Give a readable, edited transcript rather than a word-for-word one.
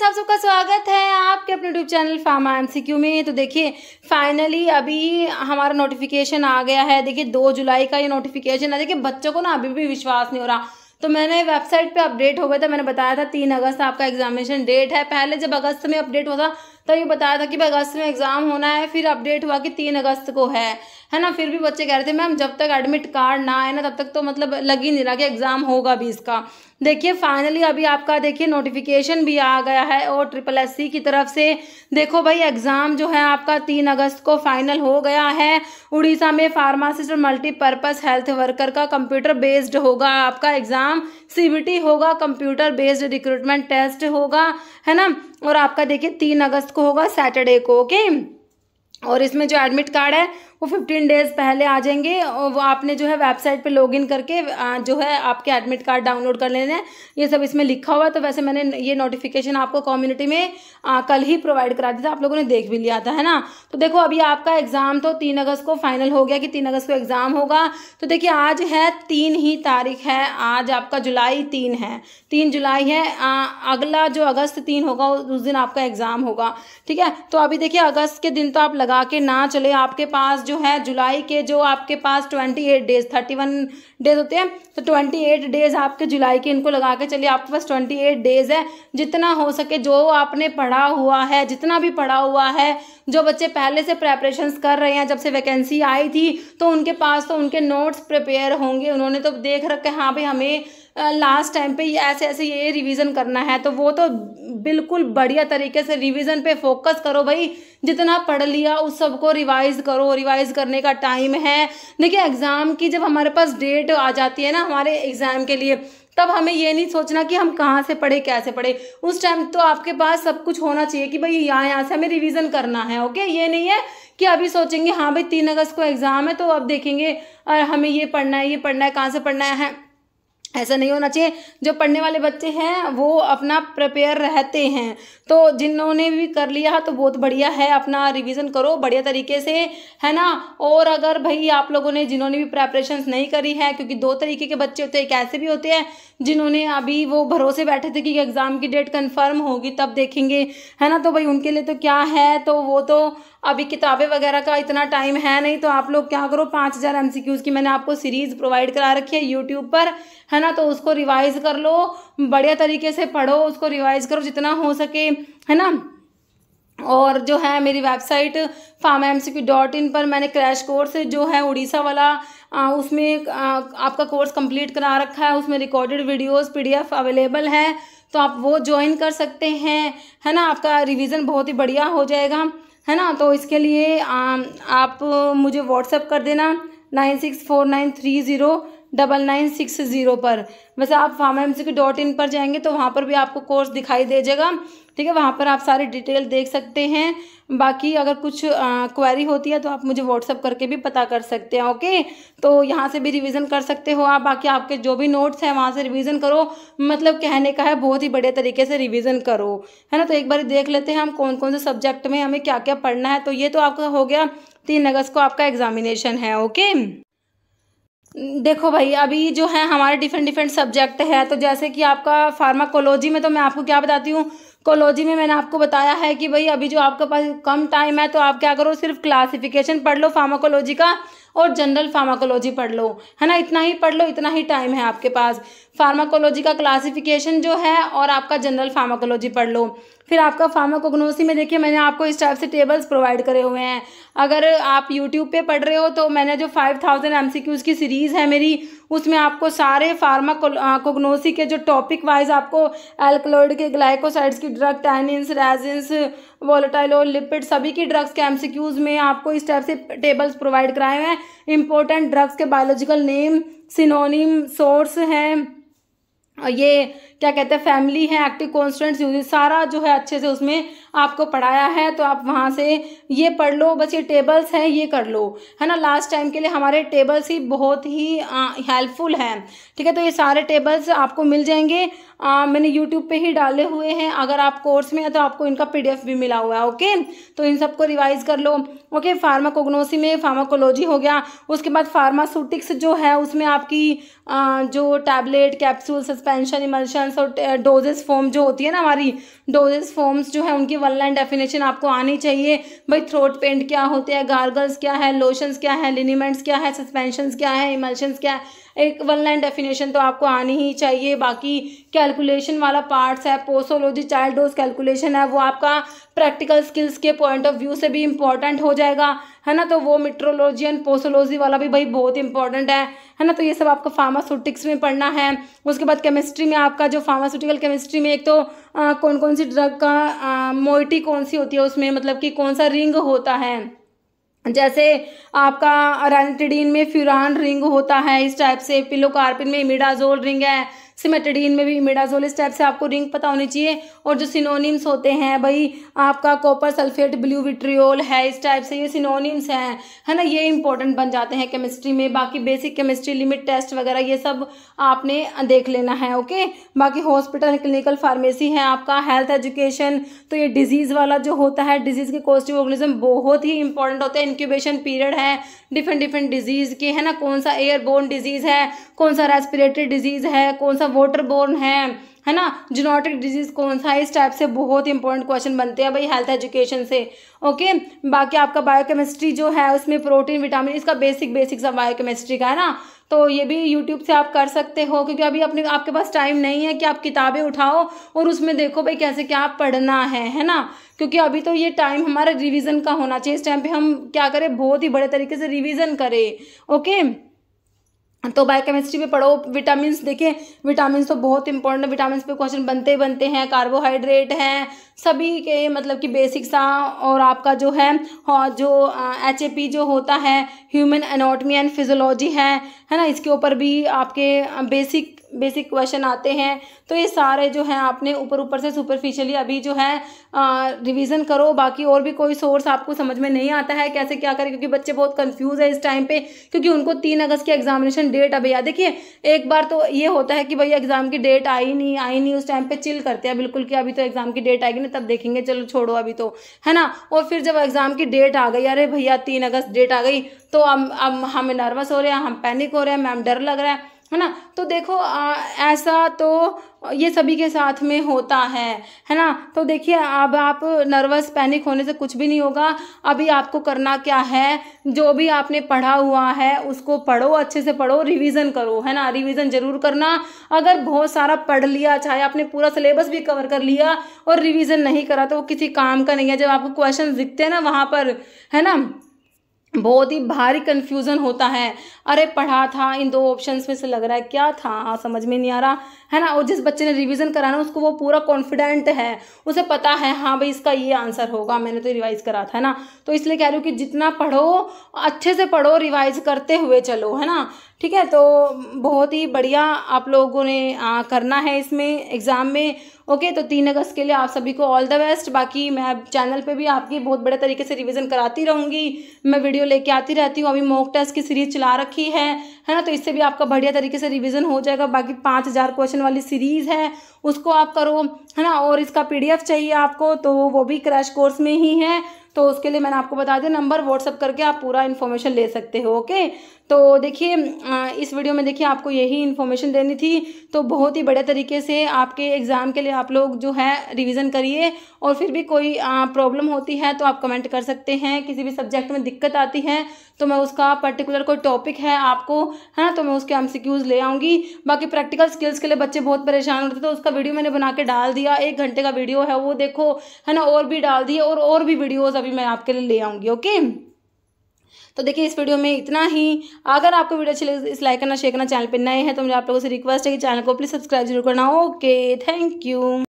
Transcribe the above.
आप सबका स्वागत है आपके अपने यूट्यूब चैनल फार्मा एमसीक्यू में। तो देखिए फाइनली अभी हमारा नोटिफिकेशन आ गया है। देखिए 2 जुलाई का ये नोटिफिकेशन है। देखिए बच्चों को ना अभी भी विश्वास नहीं हो रहा, तो मैंने वेबसाइट पे अपडेट हो गया था, मैंने बताया था 3 अगस्त आपका एग्जामिनेशन डेट है। पहले जब अगस्त में अपडेट हुआ था तो ये बताया था कि भाई अगस्त में एग्जाम होना है, फिर अपडेट हुआ कि 3 अगस्त को है ना। फिर भी बच्चे कह रहे थे मैम जब तक एडमिट कार्ड ना आए ना तब तक तो मतलब लग ही नहीं रहा कि एग्जाम होगा भी इसका। देखिए फाइनली अभी आपका देखिए नोटिफिकेशन भी आ गया है और SSSC की तरफ से। देखो भाई एग्जाम जो है आपका 3 अगस्त को फाइनल हो गया है। उड़ीसा में फार्मासिस्ट और मल्टीपर्पज हेल्थ वर्कर का कंप्यूटर बेस्ड होगा आपका एग्जाम। CBT होगा, कंप्यूटर बेस्ड रिक्रूटमेंट टेस्ट होगा, है ना। और आपका देखिए 3 अगस्त को होगा सैटरडे को, ओके। और इसमें जो एडमिट कार्ड है वो 15 डेज पहले आ जाएंगे और वो आपने जो है वेबसाइट पे लॉगिन करके जो है आपके एडमिट कार्ड डाउनलोड कर लेने हैं। ये सब इसमें लिखा हुआ है। तो वैसे मैंने ये नोटिफिकेशन आपको कम्युनिटी में कल ही प्रोवाइड करा दिया था, आप लोगों ने देख भी लिया था, है ना। तो देखो अभी आपका एग्जाम तो 3 अगस्त को फाइनल हो गया कि 3 अगस्त को एग्जाम होगा। तो देखिए आज है 3 ही तारीख है, आज आपका जुलाई 3 है, 3 जुलाई है। अगला जो अगस्त 3 होगा उस दिन आपका एग्जाम होगा, ठीक है। तो अभी देखिए अगस्त के दिन तो आप लगा के ना चले, आपके पास जो है जुलाई के जो आपके पास 28 डेज 31 डेज होते हैं, तो 28 डेज आपके जुलाई के इनको लगा के चलिए, आपके पास 28 डेज है। जितना हो सके जो आपने पढ़ा हुआ है, जितना भी पढ़ा हुआ है, जो बच्चे पहले से प्रेपरेशंस कर रहे हैं, जब से वैकेंसी आई थी तो उनके पास तो उनके नोट्स प्रिपेयर होंगे, उन्होंने तो देख रखे हाँ भाई हमें लास्ट टाइम पे ऐसे ऐसे ये रिवीजन करना है, तो वो तो बिल्कुल बढ़िया तरीके से रिवीजन पे फोकस करो भाई। जितना पढ़ लिया उस सबको रिवाइज करो, रिवाइज करने का टाइम है। देखिए एग्जाम की जब हमारे पास डेट आ जाती है ना हमारे एग्जाम के लिए, तब हमें ये नहीं सोचना कि हम कहाँ से पढ़े कैसे पढ़े। उस टाइम तो आपके पास सब कुछ होना चाहिए कि भाई यहाँ से हमें रिवीजन करना है, ओके। ये नहीं है कि अभी सोचेंगे हाँ भाई 3 अगस्त को एग्जाम है तो अब देखेंगे हमें ये पढ़ना है, ये पढ़ना है, कहाँ से पढ़ना है। ऐसा नहीं होना चाहिए। जो पढ़ने वाले बच्चे हैं वो अपना प्रिपेयर रहते हैं, तो जिन्होंने भी कर लिया तो बहुत बढ़िया है, अपना रिवीजन करो बढ़िया तरीके से, है ना। और अगर भाई आप लोगों ने जिन्होंने भी प्रेपरेशंस नहीं करी है, क्योंकि 2 तरीके के बच्चे होते हैं, एक ऐसे भी होते हैं जिन्होंने अभी वो भरोसे बैठे थे कि एग्जाम की डेट कंफर्म होगी तब देखेंगे, है ना। तो भाई उनके लिए तो क्या है, तो वो तो अभी किताबें वगैरह का इतना टाइम है नहीं, तो आप लोग क्या करो 5000 MCQs की मैंने आपको सीरीज प्रोवाइड करा रखी है यूट्यूब पर, है ना। तो उसको रिवाइज कर लो, बढ़िया तरीके से पढ़ो, उसको रिवाइज करो जितना हो सके, है ना। और जो है मेरी वेबसाइट pharmamcq.in पर मैंने क्रैश कोर्स जो है उड़ीसा वाला उसमें आपका कोर्स कंप्लीट करा रखा है। उसमें रिकॉर्डेड वीडियोस PDF अवेलेबल है, तो आप वो ज्वाइन कर सकते हैं, है ना। आपका रिवीजन बहुत ही बढ़िया हो जाएगा, है ना। तो इसके लिए आप मुझे व्हाट्सएप कर देना 9649309960 पर। वैसे आप pharmamcq.in पर जाएंगे तो वहाँ पर भी आपको कोर्स दिखाई दे जाएगा, ठीक है। वहाँ पर आप सारी डिटेल देख सकते हैं। बाकी अगर कुछ क्वेरी होती है तो आप मुझे व्हाट्सअप करके भी पता कर सकते हैं, ओके। तो यहाँ से भी रिवीजन कर सकते हो आप। बाकी आपके जो भी नोट्स हैं वहाँ से रिवीजन करो, मतलब कहने का है बहुत ही बढ़िया तरीके से रिवीजन करो, है ना। तो एक बार देख लेते हैं हम कौन कौन से सब्जेक्ट में हमें क्या क्या पढ़ना है। तो ये तो आपका हो गया 3 अगस्त को आपका एग्जामिनेशन है, ओके। देखो भाई अभी जो है हमारे डिफरेंट सब्जेक्ट है, तो जैसे कि आपका फार्माकोलॉजी में तो मैं आपको क्या बताती हूँ, कोलॉजी में मैंने आपको बताया है कि भाई अभी जो आपके पास कम टाइम है तो आप क्या करो सिर्फ क्लासिफिकेशन पढ़ लो फार्माकोलॉजी का और जनरल फार्माकोलॉजी पढ़ लो, है ना। इतना ही पढ़ लो, इतना ही टाइम है आपके पास। फार्माकोलॉजी का क्लासिफिकेशन जो है और आपका जनरल फार्माकोलॉजी पढ़ लो। फिर आपका फार्माकोग्नोसी में देखिए मैंने आपको इस टाइप से टेबल्स प्रोवाइड करे हुए हैं। अगर आप यूट्यूब पे पढ़ रहे हो तो मैंने जो 5000 MCQs की सीरीज़ है मेरी, उसमें आपको सारे फार्माकोग्नोसी के जो टॉपिक वाइज आपको एल्कलॉइड के, ग्लाइकोसाइड्स की ड्रग, टैनिन्स, रेजिन्स, वोलेटाइल और लिपिड सभी की ड्रग्स के MCQs में आपको इस टाइप से टेबल्स प्रोवाइड कराए हुए हैं। इंपॉर्टेंट ड्रग्स के बायोलॉजिकल नेम, सिनोनिम, सोर्स हैं, ये क्या कहते हैं फैमिली है, एक्टिव कॉन्स्टेंट्स यूज, सारा जो है अच्छे से उसमें आपको पढ़ाया है। तो आप वहाँ से ये पढ़ लो, बस ये टेबल्स हैं ये कर लो, है ना। लास्ट टाइम के लिए हमारे टेबल्स ही बहुत ही हेल्पफुल हैं, ठीक है। तो ये सारे टेबल्स आपको मिल जाएंगे, मैंने यूट्यूब पे ही डाले हुए हैं। अगर आप कोर्स में है तो आपको इनका PDF भी मिला हुआ है, ओके। तो इन सबको रिवाइज कर लो, ओके। फार्माकोग्नोसी में फार्माकोलॉजी हो गया। उसके बाद फार्मास्यूटिक्स जो है उसमें आपकी जो tablet, capsule, suspension, emulsion, lotions और डोजेस फॉर्म जो होती है ना हमारी, डोजेस फॉर्म्स जो है उनकी वन लाइन डेफिनेशन आपको आनी चाहिए। भाई थ्रोट पेंट क्या होते हैं, गार्गल्स क्या है, लोशंस क्या है, लिनीमेंट्स क्या है, सस्पेंशंस क्या है, इमल्शंस क्या है, एक वन लाइन डेफिनेशन तो आपको आनी ही चाहिए। बाकी कैलकुलेशन वाला पार्ट्स है, पोसोलॉजी चाइल्ड डोज कैलकुलेशन है, वो आपका प्रैक्टिकल स्किल्स के पॉइंट ऑफ व्यू से भी इम्पॉर्टेंट हो जाएगा, है ना। तो वो मेट्रोलॉजी एंड पोसोलॉजी वाला भी भाई बहुत इंपॉर्टेंट है ना। तो ये सब आपको फार्मास्यूटिक्स में पढ़ना है। उसके बाद केमिस्ट्री में आपका जो फार्मास्यूटिकल केमिस्ट्री में एक तो कौन कौन सी ड्रग का मोइटी कौन सी होती है उसमें, मतलब कि कौन सा रिंग होता है, जैसे आपका रैनिटिडीन में फ्यूरान रिंग होता है इस टाइप से, पिलोकार्पिन में इमिडाजोल रिंग है, सिमेटिडीन में भी इमिडाजोल, इस टाइप से आपको रिंग पता होनी चाहिए। और जो सिनोनिम्स होते हैं भाई आपका कॉपर सल्फेट ब्लू विट्रियोल है, इस टाइप से ये सिनोनिम्स हैं, है ना, ये इंपॉर्टेंट बन जाते हैं केमिस्ट्री में। बाकी बेसिक केमिस्ट्री लिमिट टेस्ट वगैरह ये सब आपने देख लेना है, ओके। बाकी हॉस्पिटल क्लिनिकल फार्मेसी है आपका, हेल्थ एजुकेशन, तो ये डिजीज़ वाला जो होता है, डिजीज़ के कॉजेटिव ऑर्गेनिज्म बहुत ही इंपॉर्टेंट होते हैं। इंक्यूबेशन पीरियड है डिफरेंट डिजीज़ के, है ना, कौन सा एयरबोर्न डिजीज़ है, कौन सा रेस्पिरेटरी डिजीज़ है, कौन सा वाटर बोर्न है ना, जूनोटिक डिजीज कौन सा है, इस टाइप से बहुत इंपॉर्टेंट क्वेश्चन बनते हैं भाई हेल्थ एजुकेशन से, ओके। बाकी आपका बायोकेमिस्ट्री जो है उसमें प्रोटीन विटामिन, इसका बेसिक सा बायोकेमिस्ट्री का है ना, तो ये भी यूट्यूब से आप कर सकते हो, क्योंकि अभी आपके पास टाइम नहीं है कि आप किताबें उठाओ और उसमें देखो भाई कैसे क्या पढ़ना है ना। क्योंकि अभी तो ये टाइम हमारा रिवीजन का होना चाहिए, इस टाइम पे हम क्या करें, बहुत ही बड़े तरीके से रिवीजन करें, ओके। तो बायोकेमिस्ट्री पे पढ़ो। विटामिन्स देखिए, विटामिन्स तो बहुत इंपॉर्टेंट है, विटामिन्स पे क्वेश्चन बनते हैं। कार्बोहाइड्रेट हैं सभी के, मतलब कि बेसिक सा। और आपका जो है जो HAP जो होता है ह्यूमन एनाटॉमी एंड फिजियोलॉजी है ना, इसके ऊपर भी आपके बेसिक क्वेश्चन आते हैं। तो ये सारे जो हैं आपने ऊपर से सुपरफिशियली अभी जो है रिवीजन करो। बाकी और भी कोई सोर्स आपको समझ में नहीं आता है कैसे क्या करें, क्योंकि बच्चे बहुत कंफ्यूज है इस टाइम पे, क्योंकि उनको 3 अगस्त की एग्जामिनेशन डेट अभी याद। देखिए एक बार तो ये होता है कि भाई एग्जाम की डेट आई नहीं, उस टाइम पे चिल करते हैं बिल्कुल कि अभी तो एग्जाम की डेट आएगी ना तब देखेंगे, चलो छोड़ो अभी तो, है ना। और फिर जब एग्जाम की डेट आ गई, अरे भैया 3 अगस्त डेट आ गई, तो अब हम नर्वस हो रहे हैं, हम पैनिक हो रहे हैं, मैम डर लग रहा है ना। तो देखो ऐसा तो ये सभी के साथ में होता है ना। तो देखिए अब आप नर्वस पैनिक होने से कुछ भी नहीं होगा। अभी आपको करना क्या है, जो भी आपने पढ़ा हुआ है उसको पढ़ो, अच्छे से पढ़ो, रिवीजन करो, है ना, रिवीजन जरूर करना। अगर बहुत सारा पढ़ लिया, चाहे आपने पूरा सिलेबस भी कवर कर लिया और रिवीजन नहीं करा, तो वो किसी काम का नहीं है। जब आपको क्वेश्चन दिखते हैं ना वहाँ पर, है ना, बहुत ही भारी कंफ्यूजन होता है, अरे पढ़ा था इन 2 ऑप्शंस में से लग रहा है क्या था, समझ में नहीं आ रहा, है ना। और जिस बच्चे ने रिवीजन करा ना उसको वो पूरा कॉन्फिडेंट है, उसे पता है हाँ भाई इसका ये आंसर होगा, मैंने तो रिवाइज करा था ना। तो इसलिए कह रही हूँ कि जितना पढ़ो अच्छे से पढ़ो, रिवाइज करते हुए चलो, है ना, ठीक है। तो बहुत ही बढ़िया आप लोगों ने करना है इसमें एग्ज़ाम में, ओके। तो 3 अगस्त के लिए आप सभी को ऑल द बेस्ट। बाकी मैं चैनल पे भी आपकी बहुत बड़े तरीके से रिवीजन कराती रहूँगी, मैं वीडियो लेके आती रहती हूँ। अभी मॉक टेस्ट की सीरीज चला रखी है ना, तो इससे भी आपका बढ़िया तरीके से रिवीजन हो जाएगा। बाकी 5000 क्वेश्चन वाली सीरीज़ है, उसको आप करो, है ना। और इसका PDF चाहिए आपको, तो वो भी क्रैश कोर्स में ही है, तो उसके लिए मैंने आपको बता दिया, नंबर व्हाट्सअप करके आप पूरा इन्फॉर्मेशन ले सकते हो, ओके। तो देखिए इस वीडियो में देखिए आपको यही इन्फॉर्मेशन देनी थी। तो बहुत ही बड़े तरीके से आपके एग्ज़ाम के लिए आप लोग जो है रिवीजन करिए, और फिर भी कोई प्रॉब्लम होती है तो आप कमेंट कर सकते हैं। किसी भी सब्जेक्ट में दिक्कत आती है तो मैं उसका पर्टिकुलर कोई टॉपिक है आपको, है ना, तो मैं उसके MCQs ले आऊँगी। बाकी प्रैक्टिकल स्किल्स के लिए बच्चे बहुत परेशान होते थे, तो उसका वीडियो मैंने बना के डाल दिया, 1 घंटे का वीडियो है वो देखो, है ना, और भी डाल दिए, और भी वीडियोज़ अभी मैं आपके लिए ले आऊँगी, ओके। तो देखिए इस वीडियो में इतना ही। अगर आपको वीडियो अच्छी लगे इस लाइक करना, शेयर करना, चैनल पर नए हैं तो मुझे आप लोगों से रिक्वेस्ट है कि चैनल को प्लीज़ सब्सक्राइब जरूर करना, ओके, थैंक यू।